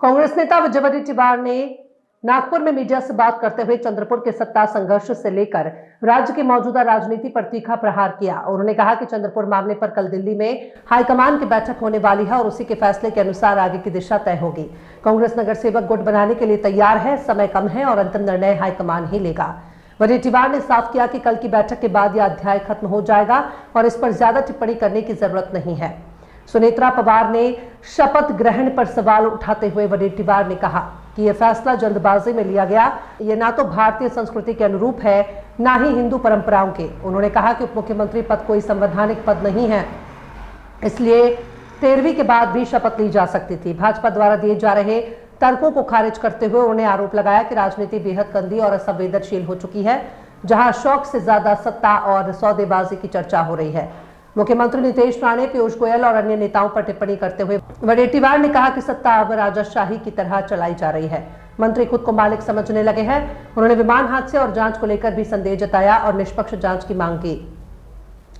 कांग्रेस नेता विजय वडेट्टीवार ने नागपुर में मीडिया से बात करते हुए चंद्रपुर के सत्ता संघर्ष से लेकर राज्य की मौजूदा राजनीति पर तीखा प्रहार किया। उन्होंने कहा कि चंद्रपुर मामले पर कल दिल्ली में हाईकमान की बैठक होने वाली है और उसी के फैसले के अनुसार आगे की दिशा तय होगी। कांग्रेस नगर सेवक गुट बनाने के लिए तैयार है, समय कम है और अंतिम निर्णय हाईकमान ही लेगा। वडेट्टीवार ने साफ किया कि कल की बैठक के बाद यह अध्याय खत्म हो जाएगा और इस पर ज्यादा टिप्पणी करने की जरूरत नहीं है। सुनेत्रा पवार ने शपथ ग्रहण पर सवाल उठाते हुए वडेट्टीवार ने कहा कि यह फैसला जल्दबाजी में लिया गया, यह ना तो भारतीय संस्कृति के अनुरूप है, ना ही हिंदू परंपराओं के। उन्होंने कहा कि उप मुख्यमंत्री पद कोई संवैधानिक पद नहीं है, इसलिए 13वीं के बाद भी शपथ ली जा सकती थी। भाजपा द्वारा दिए जा रहे तर्कों को खारिज करते हुए उन्होंने आरोप लगाया कि राजनीति बेहद गंदी और असंवेदनशील हो चुकी है, जहां शौक से ज्यादा सत्ता और सौदेबाजी की चर्चा हो रही है। मुख्यमंत्री नीतीश राणे, पीयूष गोयल और अन्य नेताओं पर टिप्पणी करते हुए वडेट्टीवार ने कहा कि सत्ता अब राजाशाही की तरह चलाई जा रही है, मंत्री खुद को मालिक समझने लगे हैं। उन्होंने विमान हादसे और जांच को लेकर भी संदेह जताया और निष्पक्ष जांच की मांग की।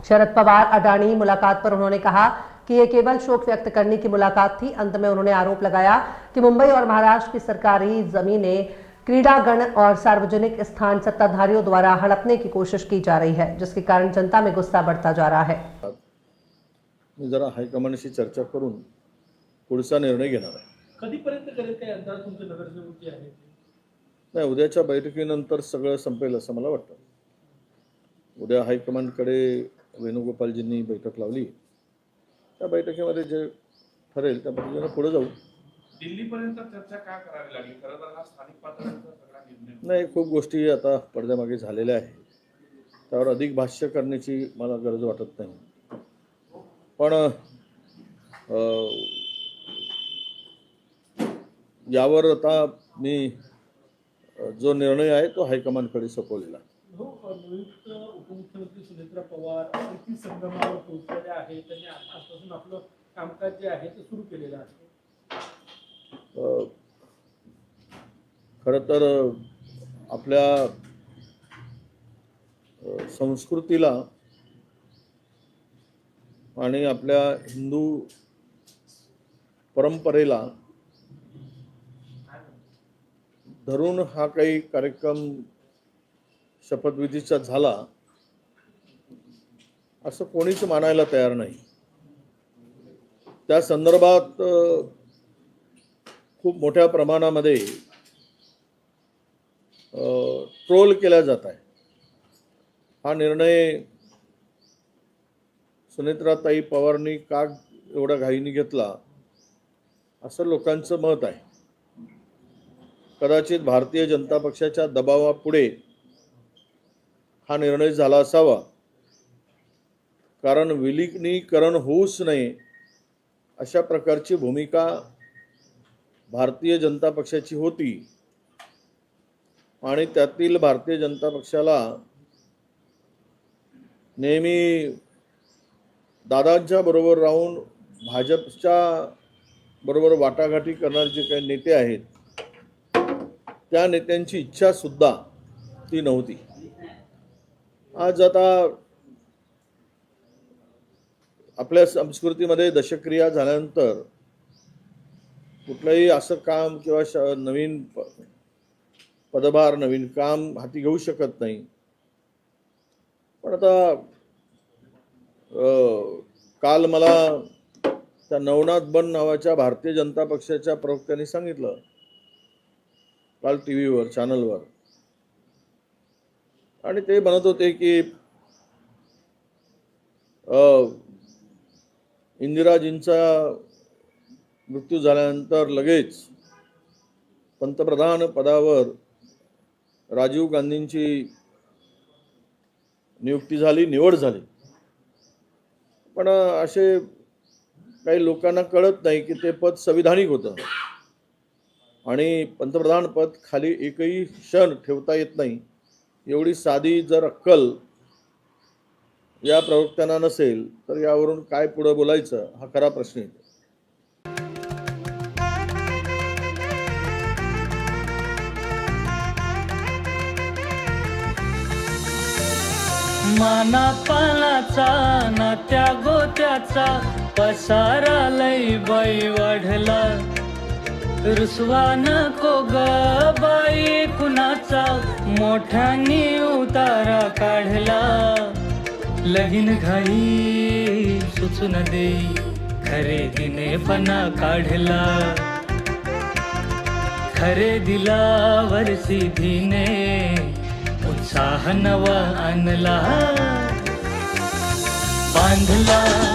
शरद पवार अडानी मुलाकात पर उन्होंने कहा कि यह केवल शोक व्यक्त करने की मुलाकात थी। अंत में उन्होंने आरोप लगाया कि मुंबई और महाराष्ट्र की सरकारी जमीनें, क्रीड़ागण और सार्वजनिक स्थान सत्ताधारियों द्वारा हड़पने की कोशिश की जा रही है, जिसके कारण जनता में गुस्सा बढ़ता जा रहा है। मी जरा हायकमांडशी चर्चा करून पुढचा निर्णय घेणार आहे। कधीपर्यंत करेल काय अंदाज तुमचे नगरसेवक जे आहेत? नाही, उद्याच्या बैठकीनंतर सगळं संपेल असं मला वाटतं। उद्या हायकमांडकडे वेणुगोपालजींनी बैठक लावली, त्या बैठकीमध्ये जे ठरेल त्या पद्धतीने पुढे जाऊ। दिल्लीपर्यंत चर्चा का करावी लागली? खरं तर हा स्थानिक पातळीवरचा सगळा निर्णय नाही, खूप गोष्टी आता पडद्यामागे झालेल्या आहेत, त्यावर अधिक भाष्य करण्याची मला गरज वाटत नाही। पण यावर आता मी जो निर्णय आहे तो हायकमांडकडे सोपवलेला आहे। नियुक्त उपमुख्यमंत्री सुनेत्रा पवार कृती संगमावर पोहोचलेले आहेत, त्यांनी आजपासून आपलं कामकाज जे आहे ते सुरू केलेलं आहे। खरं तर आपल्या संस्कृतीला आणि आपल्या हिंदू परंपरेला धरून हा काही कार्यक्रम शपथविधीचा झाला असं कोणीच मानायला तयार नाही। त्या संदर्भात खूप मोठ्या प्रमाणामध्ये ट्रोल केला जात आहे। हा निर्णय सुनेत्राताई पवारांनी का एवढा घाईने घेतला असं लोकांचं मत आहे। कदाचित भारतीय जनता पक्षाच्या दबावापुढे हा निर्णय झाला असावा, कारण विलीनीकरण होऊच नये अशा प्रकारची भूमिका भारतीय जनता पक्षाची होती आणि त्यातील भारतीय जनता पक्षाला नेहमी दादांच्या बरोबर राहून भाजपच्या बरोबर वाटाघाटी करणारे जे काही नेते आहेत त्या नेत्यांची इच्छा सुद्धा ती नव्हती। आज आता आपल्या संस्कृतीमध्ये दशक्रिया झाल्यानंतर कुठलंही असं काम किंवा नवीन पदभार नवीन काम हाती घेऊ शकत नाही। पण आता काल मला त्या नवनाथ बन नावाच्या भारतीय जनता पक्षाच्या प्रवक्त्यांनी सांगितलं, काल टीव्हीवर चॅनलवर, आणि ते म्हणत होते की इंदिराजींचा मृत्यू झाल्यानंतर लगेच पंतप्रधान पदावर राजीव गांधींची नियुक्ती झाली, निवड झाली। पण असे काही लोकांना कळत नाही की ते पद संविधानिक होतं आणि पंतप्रधान पद खाली एकही क्षण ठेवता येत नाही। एवढी साधी जर अक्कल या प्रवक्त्यांना नसेल तर यावरून काय पुढे बोलायचं हा खरा प्रश्न आहे। मानापानाचा नात्या गोत्याचा पसारा लई बाई वाढला, रुसवा नको ग बाई कुणाचा, मोठ्याने उतारा काढला. लगीन घाई सुचून देई, खरेदीने पणा काढला. खरेदीला वर्षीधीने उत्साह नवा आणला. बांधला